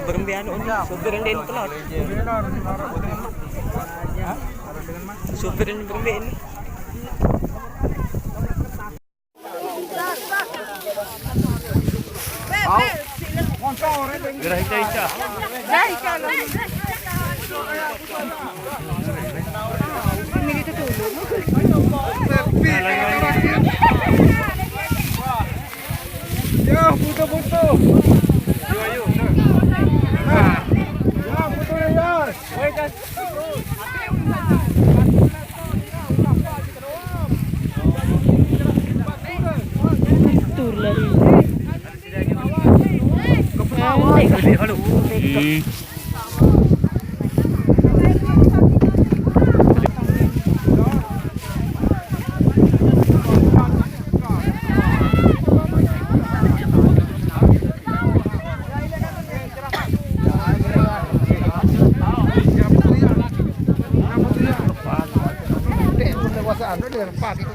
Berembiano ni. Supir din pula. Supir din berembian ni. Gerak hita-hita. Ya, foto-foto. Ayo. Ya, foto ya. Tur lari. Halo. Kekuasaan dia dengan pak itu.